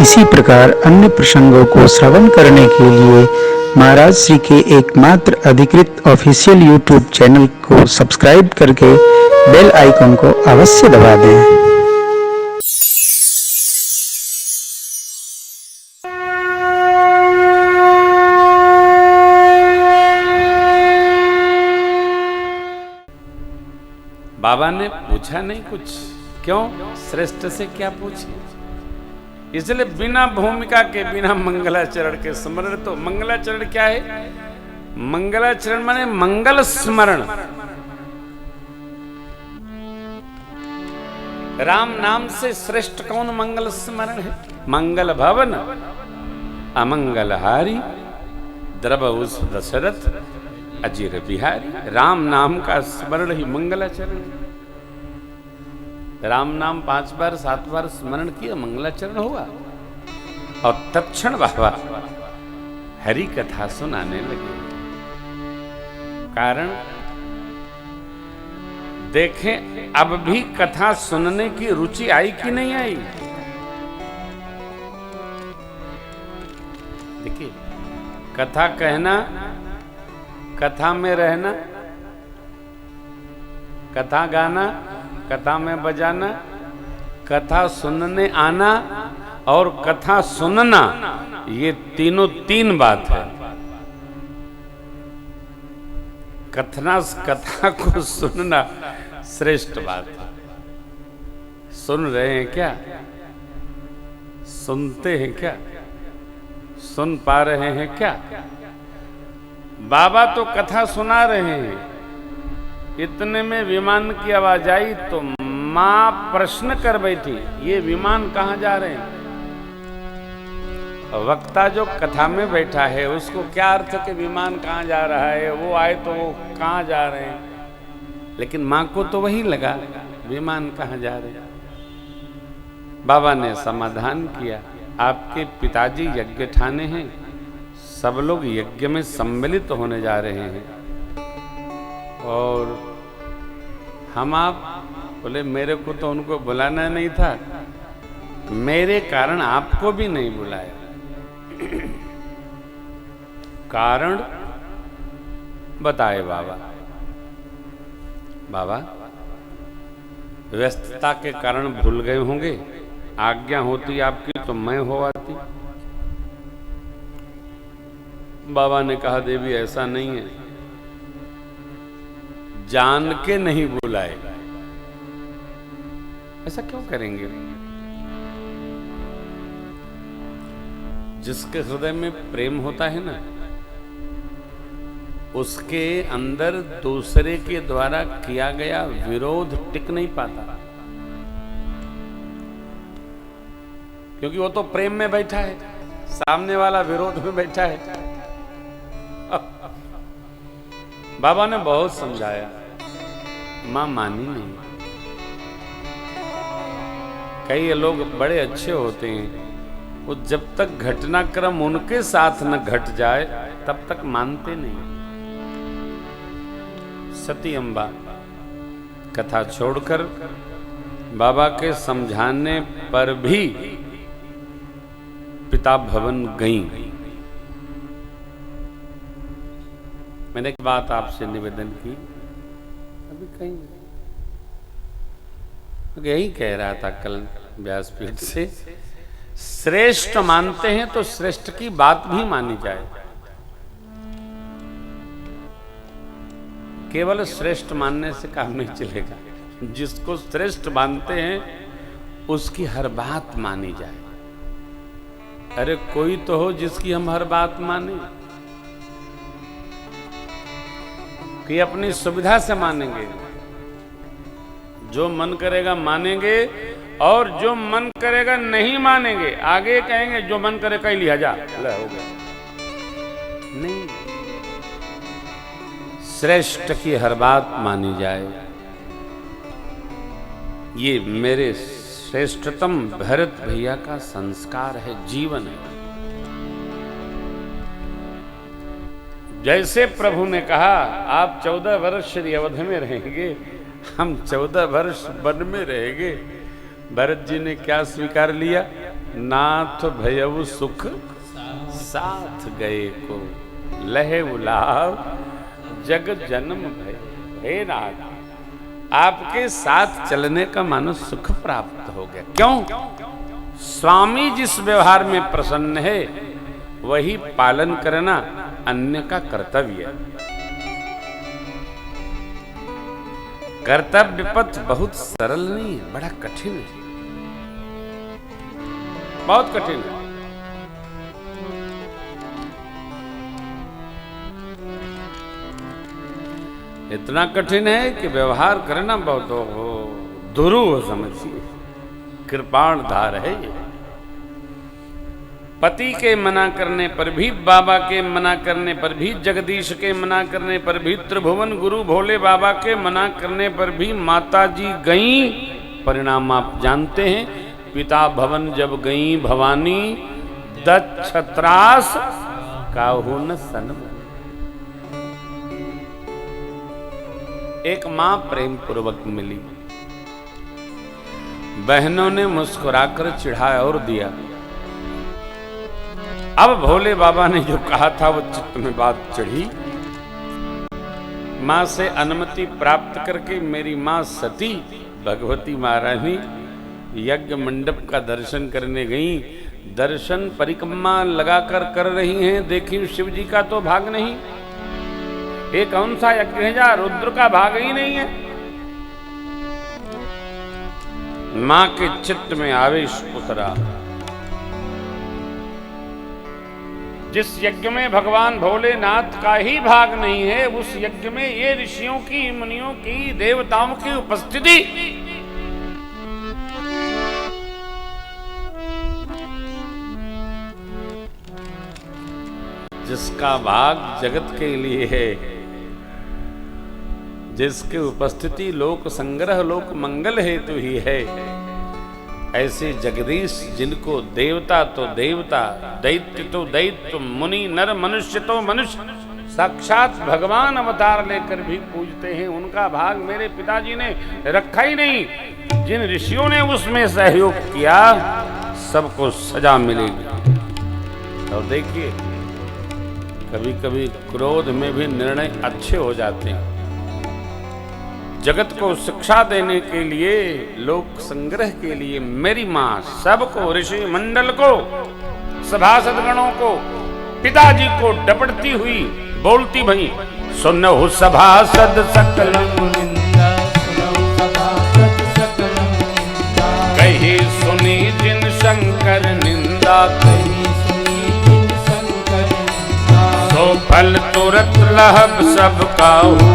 इसी प्रकार अन्य प्रसंगों को श्रवण करने के लिए महाराज श्री के एकमात्र अधिकृत ऑफिशियल यूट्यूब चैनल को सब्सक्राइब करके बेल आइकन को अवश्य दबा दें। बाबा ने पूछा नहीं कुछ, क्यों? श्रेष्ठ से क्या पूछे? इसलिए बिना भूमिका के, बिना मंगलाचरण के स्मरण। तो मंगलाचरण क्या है? मंगलाचरण माने मंगल स्मरण। राम नाम से श्रेष्ठ कौन मंगल स्मरण है? मंगल भवन अमंगलहारी द्रवउस दशरथ अजीर बिहारी। राम नाम का स्मरण ही मंगलाचरण। राम नाम 5 बार 7 बार स्मरण किया, मंगलाचरण हुआ। और तत्क्षण बाबा हरि कथा सुनाने लगे। कारण देखें, अब भी कथा सुनने की रुचि आई कि नहीं आई? देखिए, कथा कहना, कथा में रहना, कथा गाना, कथा में बजाना, कथा सुनने आना और कथा सुनना, ये तीनों 3 बात है। कथा को सुनना श्रेष्ठ बात है। सुन रहे हैं क्या? सुनते हैं क्या? सुन पा रहे हैं क्या? बाबा तो कथा सुना रहे हैं। इतने में विमान की आवाज आई तो मां प्रश्न कर बैठी, ये विमान कहां जा रहे हैं? वक्ता जो कथा में बैठा है उसको क्या अर्थ के विमान कहां जा रहा है? वो आए तो वो कहां जा रहे हैं? लेकिन मां को तो वही लगा, विमान कहां जा रहे हैं। बाबा ने समाधान किया, आपके पिताजी यज्ञ ठाने हैं, सब लोग यज्ञ में सम्मिलित होने जा रहे हैं। और हम आप बोले, मेरे को तो उनको बुलाना नहीं था, मेरे कारण आपको भी नहीं बुलाया। कारण बताए बाबा। बाबा व्यस्तता के कारण भूल गए होंगे, आज्ञा होती आपकी तो मैं हो आती। बाबा ने कहा, देवी ऐसा नहीं है, जान के नहीं बुलाए। ऐसा क्यों करेंगे? जिसके हृदय में प्रेम होता है ना, उसके अंदर दूसरे के द्वारा किया गया विरोध टिक नहीं पाता, क्योंकि वो तो प्रेम में बैठा है, सामने वाला विरोध में बैठा है। बाबा ने बहुत समझाया, मां मानी नहीं। कई लोग बड़े अच्छे होते हैं, वो जब तक घटनाक्रम उनके साथ न घट जाए तब तक मानते नहीं। सती अम्बा कथा छोड़कर बाबा के समझाने पर भी पिता भवन गईं। मैंने एक बात आपसे निवेदन की, अभी कहीं यही कह रहा था कल व्यासपीठ से, श्रेष्ठ मानते हैं तो श्रेष्ठ की बात भी मानी जाए। केवल श्रेष्ठ मानने से काम नहीं चलेगा, जिसको श्रेष्ठ मानते हैं उसकी हर बात मानी जाए। अरे कोई तो हो जिसकी हम हर बात माने, कि अपनी सुविधा से मानेंगे। जो मन करेगा मानेंगे और जो मन करेगा नहीं मानेंगे। आगे कहेंगे जो मन करे कह लिया जा, हो गया। नहीं, श्रेष्ठ की हर बात मानी जाए। ये मेरे श्रेष्ठतम भरत भैया का संस्कार है, जीवन है। जैसे प्रभु ने कहा आप 14 वर्ष श्री अवध में रहेंगे, हम 14 वर्ष वन में रहेंगे। भरत जी ने क्या स्वीकार लिया? नाथ भयउ सुख साथ गए को, लहे उलाव जग जन्म भय। हे नाथ, आपके साथ चलने का मानो सुख प्राप्त हो गया। क्यों? स्वामी जिस व्यवहार में प्रसन्न है वही पालन करना अन्य का कर्तव्य है। कर्तव्य पथ बहुत सरल नहीं है, बड़ा कठिन है, बहुत कठिन है। इतना कठिन है कि व्यवहार करना बहुत दुरूह समझिए, कृपाणधार है ये। पति के मना करने पर भी, बाबा के मना करने पर भी, जगदीश के मना करने पर भी, त्रिभुवन गुरु भोले बाबा के मना करने पर भी माता जी गईं। परिणाम आप जानते हैं, पिता भवन जब गईं भवानी, दक्षत्रास काहू न सन। एक मां प्रेम पूर्वक मिली, बहनों ने मुस्कुराकर चिढ़ाया और दिया। अब भोले बाबा ने जो कहा था वो चित्त में बात चढ़ी। मां से अनुमति प्राप्त करके मेरी मां सती भगवती महारानी यज्ञ मंडप का दर्शन करने गई। दर्शन परिक्रमा लगाकर कर रही हैं, देखी शिव जी का तो भाग नहीं। ये कौन सा यज्ञ है जहां रुद्र का भाग ही नहीं है। मां के चित्त में आवेश उतरा। जिस यज्ञ में भगवान भोलेनाथ का ही भाग नहीं है, उस यज्ञ में ये ऋषियों की, मुनियों की, देवताओं की उपस्थिति। जिसका भाग जगत के लिए है, जिसकी उपस्थिति लोक संग्रह, लोक मंगल हेतु ही है, ऐसे जगदीश जिनको देवता तो देवता, दैत्य तो दैत्य, मुनि नर, मनुष्य तो मनुष्य, साक्षात भगवान अवतार लेकर भी पूजते हैं, उनका भाग मेरे पिताजी ने रखा ही नहीं। जिन ऋषियों ने उसमें सहयोग किया, सबको सजा मिलेगी। और देखिए, कभी कभी क्रोध में भी निर्णय अच्छे हो जाते हैं। जगत को शिक्षा देने के लिए, लोक संग्रह के लिए मेरी मां सबको, ऋषि मंडल को, सभासदगणों को, पिताजी को डपटती हुई बोलती भई, सुनहु सभासद सकल निंदा, कही सुनी जिन शंकर निंदा, सो फल तुरत लहब सब काहू,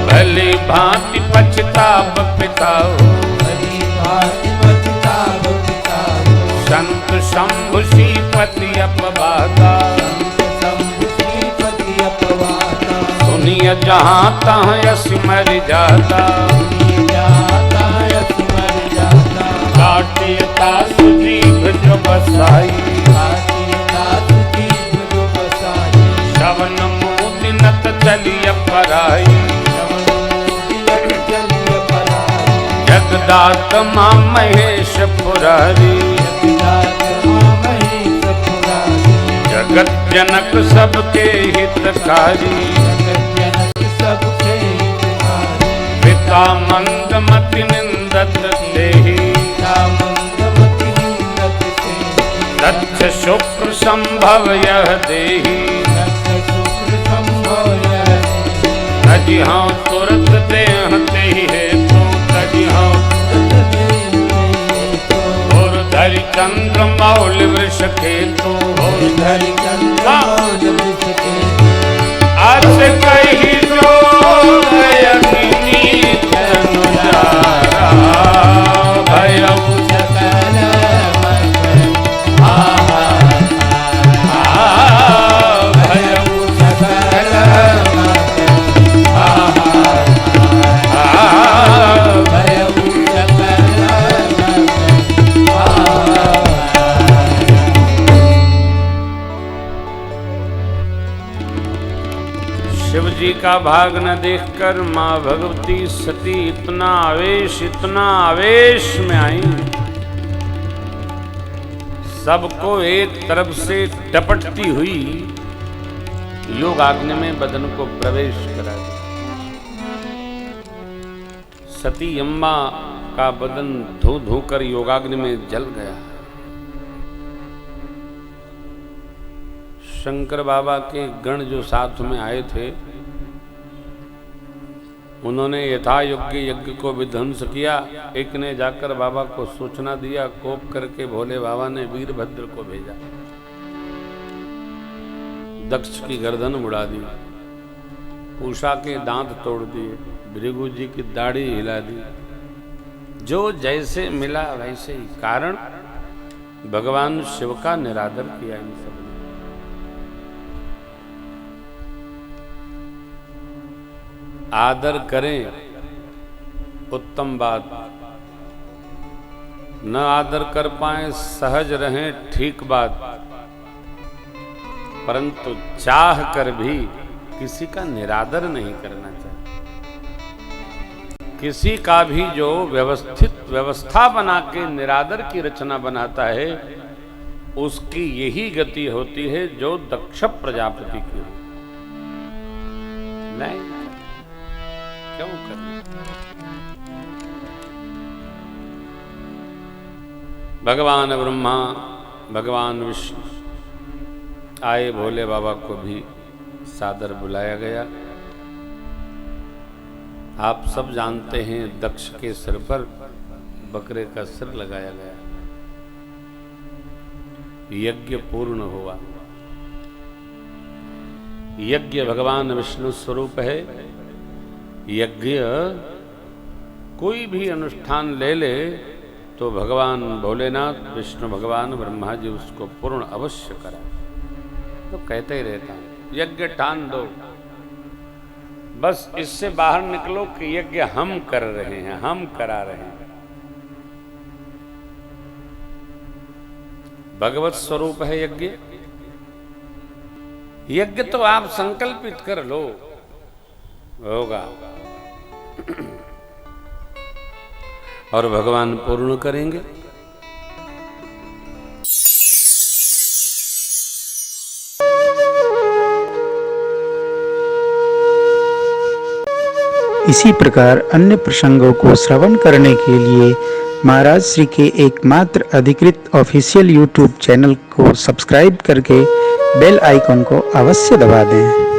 भली भांति पछताब पिताओ, संत शंभु श्रीपति अपवादा, सुनिय जहाँ तहाँ यश मर जाता, काटियता सुजीव जो बसाई, श्रवण मोति नत चलिय पराई, जगदात मां महेश पुरारी, जगत जनक सबके हितकारी, पिता मंदमति निंदत देहि, दक्ष शुक्र संभव यह देहि, तजिहाँ तुरत देह तेहि हेतु, और धरि चंद्र मौल वृष केतु, आज कही जो अग्नि अनुजारा, भयउ सकल भयउ सकल जी का भाग न देखकर माँ भगवती सती इतना आवेश में आई, सबको एक तरफ से टपटती हुई योगाग्नि में बदन को प्रवेश करा दिया। सती अम्मा का बदन धो धो कर योगाग्नि में जल गया। शंकर बाबा के गण जो साथ में आए थे, उन्होंने यथा योग्य यज्ञ को विध्वंस किया। एक ने जाकर बाबा को सूचना दिया, कोप करके भोले बाबा ने वीरभद्र को भेजा। दक्ष की गर्दन उड़ा दी, पूषा के दांत तोड़ दिए, भृगु जी की दाढ़ी हिला दी। जो जैसे मिला वैसे ही, कारण भगवान शिव का निरादर किया इन सब ने। आदर करें उत्तम बात, न आदर कर पाए सहज रहें ठीक बात, परंतु चाह कर भी किसी का निरादर नहीं करना चाहिए। किसी का भी जो व्यवस्था बना के निरादर की रचना बनाता है, उसकी यही गति होती है जो दक्ष प्रजापति की हो। नहीं, क्यों करना? भगवान ब्रह्मा, भगवान विष्णु आए, भोले बाबा को भी सादर बुलाया गया। आप सब जानते हैं, दक्ष के सिर पर बकरे का सिर लगाया गया। यज्ञ पूर्ण हुआ। यज्ञ भगवान विष्णु स्वरूप है। यज्ञ कोई भी अनुष्ठान ले ले तो भगवान भोलेनाथ, विष्णु भगवान, ब्रह्मा जी उसको पूर्ण अवश्य करा। तो कहते ही रहता है, यज्ञ ठान दो, बस इससे बाहर निकलो कि यज्ञ हम कर रहे हैं, हम करा रहे हैं। भगवत स्वरूप है यज्ञ। यज्ञ तो आप संकल्पित कर लो, होगा, और भगवान पूर्ण करेंगे। इसी प्रकार अन्य प्रसंगों को श्रवण करने के लिए महाराज श्री के एकमात्र अधिकृत ऑफिशियल यूट्यूब चैनल को सब्सक्राइब करके बेल आइकन को अवश्य दबा दें।